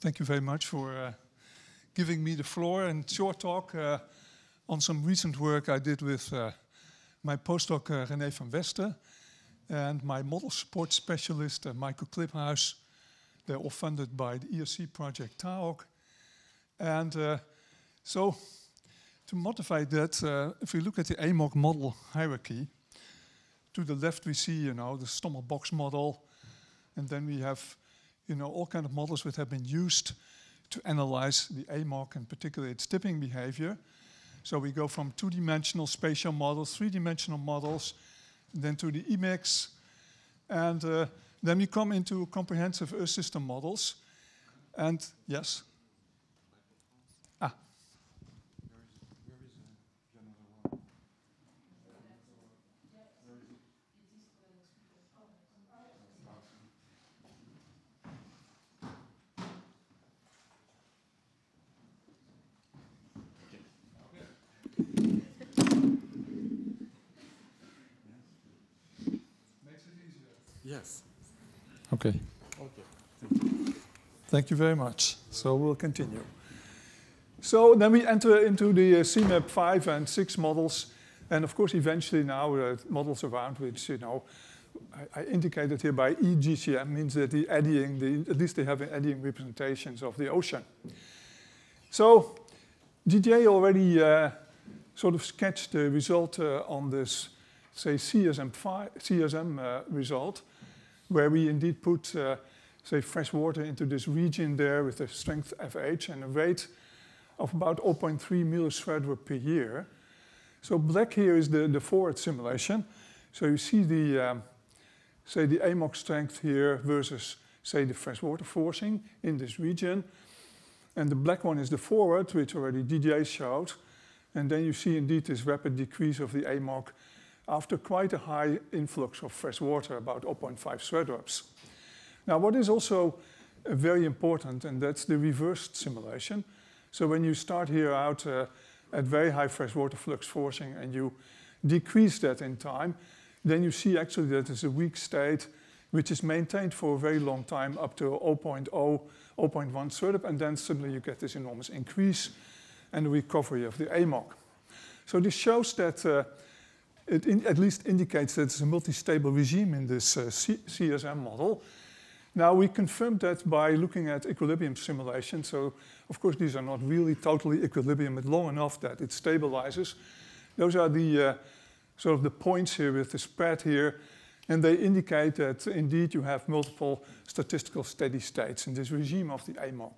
Thank you very much for giving me the floor and short talk on some recent work I did with my postdoc René van Wester and my model support specialist Michael Kliphuis. They're all funded by the ERC project TAOC. And so to modify that, if we look at the AMOC model hierarchy, to the left we see, the Stommel box model, and then we have, all kind of models that have been used to analyze the AMOC and particularly its tipping behavior. So we go from two-dimensional spatial models, three-dimensional models, then to the EMIX, and then we come into comprehensive Earth system models. And yes? Yes. Okay. Okay. Thank you very much. So we'll continue. So then we enter into the CMAP 5 and 6 models. And of course, eventually now models around which, I indicated here by eGCM means that the eddying, at least they have eddying representations of the ocean. So DJ already sort of sketched the result on this, say, CSM result, where we indeed put, say, fresh water into this region there with a strength FH and a rate of about 0.3 millishredwer per year. So black here is the forward simulation. So you see the, say, the AMOC strength here versus, say, the freshwater forcing in this region. And the black one is the forward, which already DJ showed. And then you see indeed this rapid decrease of the AMOC after quite a high influx of fresh water, about 0.5 Swerdrups. Now, what is also very important, and that's the reversed simulation. So when you start here out at very high freshwater flux forcing and you decrease that in time, then you see actually that it's a weak state which is maintained for a very long time up to 0.0, 0.1 Swerdup, and then suddenly you get this enormous increase and the recovery of the AMOC. So this shows that it at least indicates that it's a multi-stable regime in this CSM model. Now we confirmed that by looking at equilibrium simulation. So of course these are not really totally equilibrium, but long enough that it stabilizes. Those are the sort of the points here with the spread here, and they indicate that indeed you have multiple statistical steady states in this regime of the AMOC.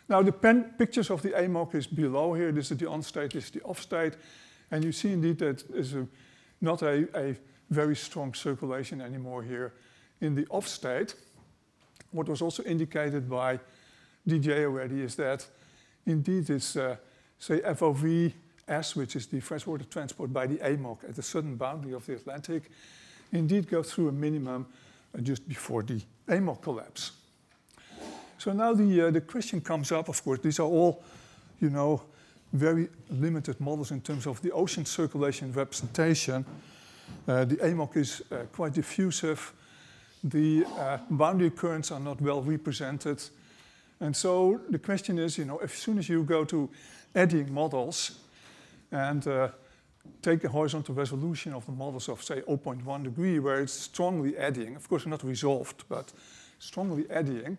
Now the pictures of the AMOC is below here. This is the on state, this is the off state. And you see indeed that there's not a very strong circulation anymore here in the off state. What was also indicated by DJ already is that indeed this, say, FOVS, which is the freshwater transport by the AMOC at the southern boundary of the Atlantic, indeed goes through a minimum just before the AMOC collapse. So now the question comes up, of course, these are all, very limited models in terms of the ocean circulation representation. The AMOC is quite diffusive. The boundary currents are not well represented. And so the question is, as soon as you go to eddying models and take a horizontal resolution of the models of, say, 0.1 degree, where it's strongly eddying, of course not resolved, but strongly eddying,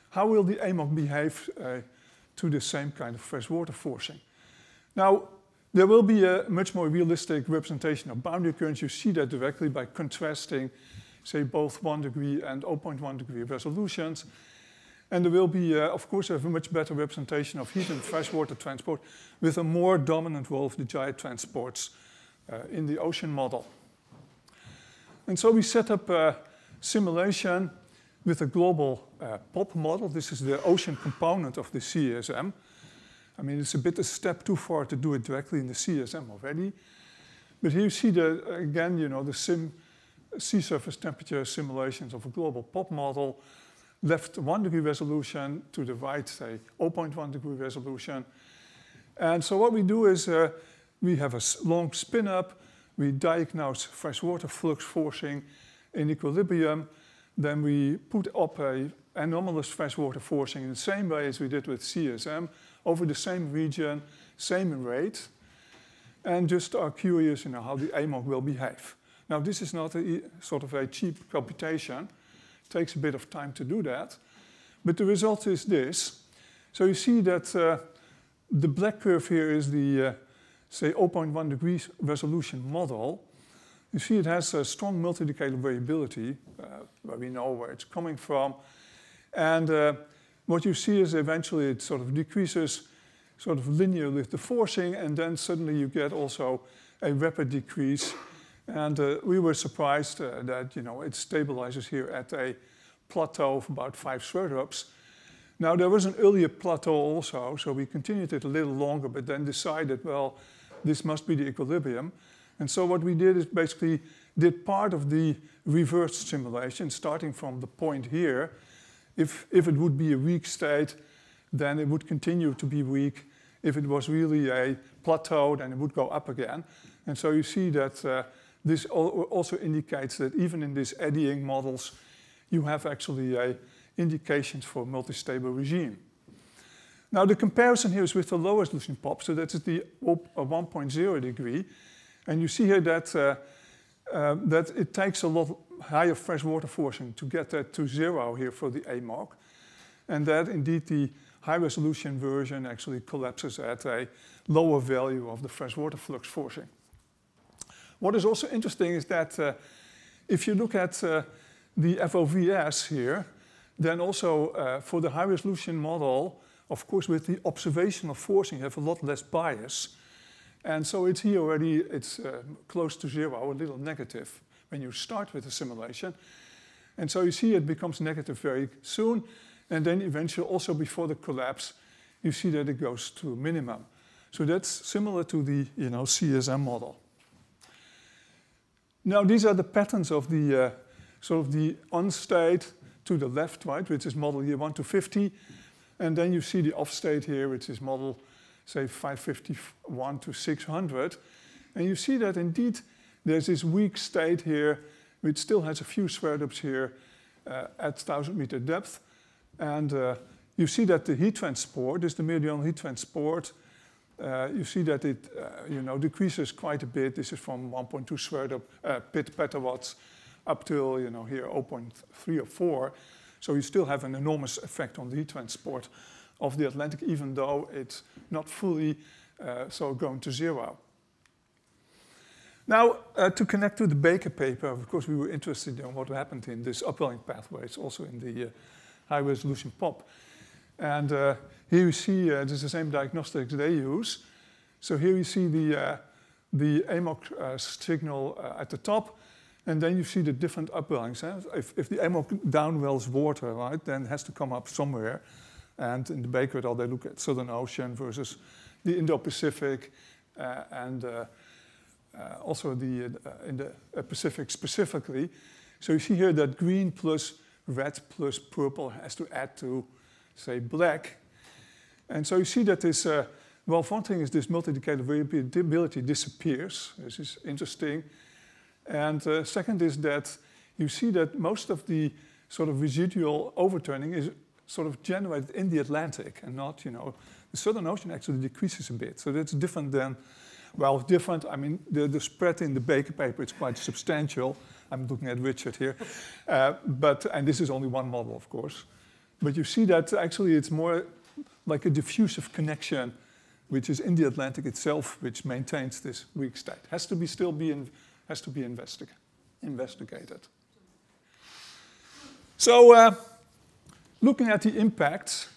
how will the AMOC behave to the same kind of freshwater forcing? Now, there will be a much more realistic representation of boundary currents. You see that directly by contrasting, say, both 1 degree and 0.1 degree resolutions. And there will be, of course, a much better representation of heat and freshwater transport with a more dominant role of the gyre transports in the ocean model. And so we set up a simulation with a global POP model. This is the ocean component of the CSM. I mean, it's a bit a step too far to do it directly in the CSM already. But here you see, again, the sea surface temperature simulations of a global POP model. Left 1 degree resolution, to the right, say, 0.1 degree resolution. And so what we do is we have a long spin-up. We diagnose freshwater flux forcing in equilibrium. Then we put up a anomalous freshwater forcing in the same way as we did with CSM, over the same region, same rate, and just are curious, how the AMOC will behave. Now, this is not a sort of a cheap computation. It takes a bit of time to do that. But the result is this. So you see that the black curve here is the, say, 0.1 degrees resolution model. You see it has a strong multi-decadal variability, where we know where it's coming from. And what you see is eventually it sort of decreases sort of linear with the forcing, and then suddenly you get also a rapid decrease. And we were surprised that, it stabilizes here at a plateau of about 5 Schroeder-ups. Now, there was an earlier plateau also, so we continued it a little longer, but then decided, well, this must be the equilibrium. And so what we did is basically did part of the reversed simulation, starting from the point here. If it would be a weak state, then it would continue to be weak. If it was really a plateau, then it would go up again. And so you see that this also indicates that even in these eddying models, you have actually indications for a multi-stable regime. Now, the comparison here is with the low resolution pop, so that is the 1.0 degree. And you see here that, that it takes a lot higher freshwater forcing to get that to 0 here for the AMOC. And that indeed the high resolution version actually collapses at a lower value of the freshwater flux forcing. What is also interesting is that if you look at the FOVS here, then also for the high resolution model, of course with the observational forcing you have a lot less bias. And so it's here already, it's close to 0, a little negative when you start with the simulation. And so you see it becomes negative very soon. And then eventually also before the collapse, you see that it goes to a minimum. So that's similar to the CSM model. Now these are the patterns of the sort of the on state to the left, right, which is model year 1 to 50. And then you see the off state here, which is model, say, 551 to 600. And you see that indeed there's this weak state here, which still has a few Schroeder-ups here at 1,000-meter depth. And you see that the heat transport, this is the meridional heat transport, you see that it decreases quite a bit. This is from 1.2 Schroeder petawatts up till here 0.3 or 4. So you still have an enormous effect on the heat transport of the Atlantic, even though it's not fully going to 0. Now, to connect to the Baker paper, of course, we were interested in what happened in this upwelling pathways, also in the high-resolution POP. And here you see this is the same diagnostics they use. So here you see the AMOC signal at the top, and then you see the different upwellings. If the AMOC downwells water, right, then it has to come up somewhere. And in the Baker et al., they look at Southern Ocean versus the Indo-Pacific, and also in the Pacific specifically. So you see here that green plus red plus purple has to add to, say, black. And so you see that this, well, one thing is this multi-decadal variability disappears. This is interesting. And second is that you see that most of the sort of residual overturning is sort of generated in the Atlantic and not, the Southern Ocean actually decreases a bit. So that's different than, well, different. I mean, the spread in the Baker paper is quite substantial. I'm looking at Richard here. And this is only one model, of course. But you see that actually it's more like a diffusive connection, which is in the Atlantic itself, which maintains this weak state. Has to be investigated. So looking at the impacts,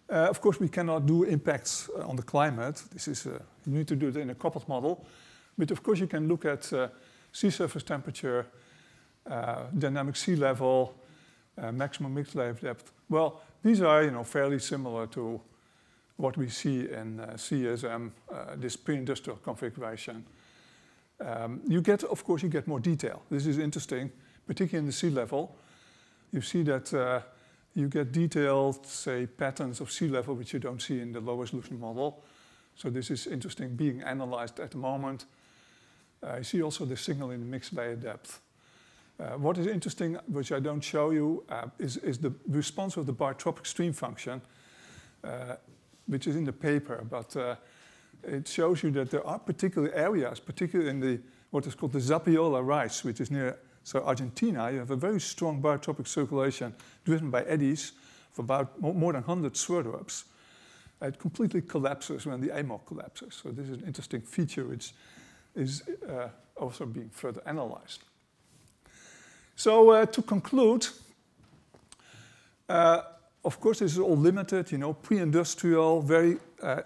of course we cannot do impacts on the climate. This is you need to do it in a coupled model. But of course you can look at sea surface temperature, dynamic sea level, maximum mixed wave depth. Well, these are fairly similar to what we see in CSM, this pre-industrial configuration. Of course, you get more detail. This is interesting, particularly in the sea level. You see that you get detailed, say, patterns of sea level, which you don't see in the low resolution model. So this is interesting, being analyzed at the moment. You see also the signal in the mixed layer depth. What is interesting, which I don't show you, is the response of the barotropic stream function, which is in the paper, but it shows you that there are particular areas, particularly in what is called the Zapiola Rise, which is near Argentina. You have a very strong barotropic circulation driven by eddies for about more than 100 swirl-ups. It completely collapses when the AMOC collapses. So this is an interesting feature which is also being further analyzed. So to conclude, of course, this is all limited, pre-industrial, very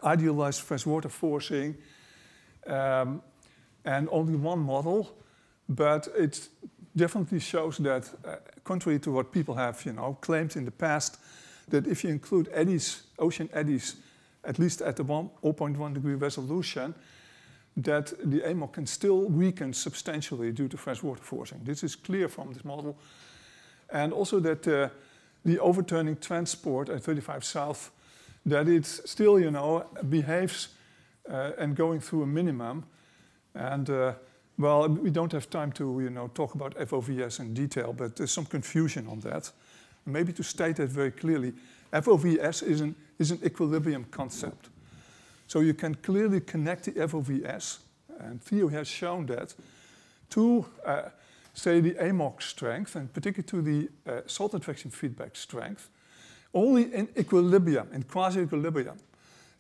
idealized freshwater forcing, and only one model. But it definitely shows that, contrary to what people have, claimed in the past, that if you include eddies, ocean eddies, at least at the 0.1 degree resolution, that the AMOC can still weaken substantially due to freshwater forcing. This is clear from this model. And also that the overturning transport at 35 South, that it still, behaves and going through a minimum. And well, we don't have time to, talk about FOVS in detail, but there's some confusion on that. Maybe to state that very clearly, FOVS is an equilibrium concept. So you can clearly connect the FOVS, and Theo has shown that, to, say, the AMOC strength, and particularly to the salt advection feedback strength, only in equilibrium, in quasi-equilibrium.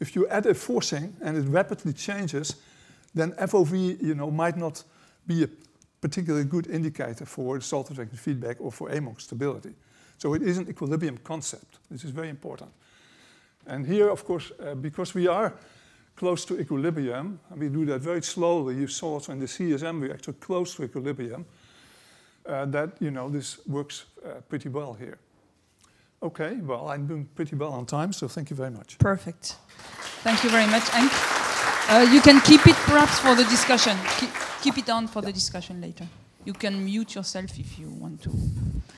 If you add a forcing and it rapidly changes, then FOV, might not be a particularly good indicator for salt advection feedback or for AMOC stability. So it is an equilibrium concept. This is very important. And here, of course, because we are close to equilibrium, and we do that very slowly, you saw also in the CSM reactor close to equilibrium, that, this works pretty well here. Okay, well, I'm doing pretty well on time, so thank you very much. Perfect. Thank you very much, Henk. You can keep it perhaps for the discussion. Keep it on for the discussion later. You can mute yourself if you want to.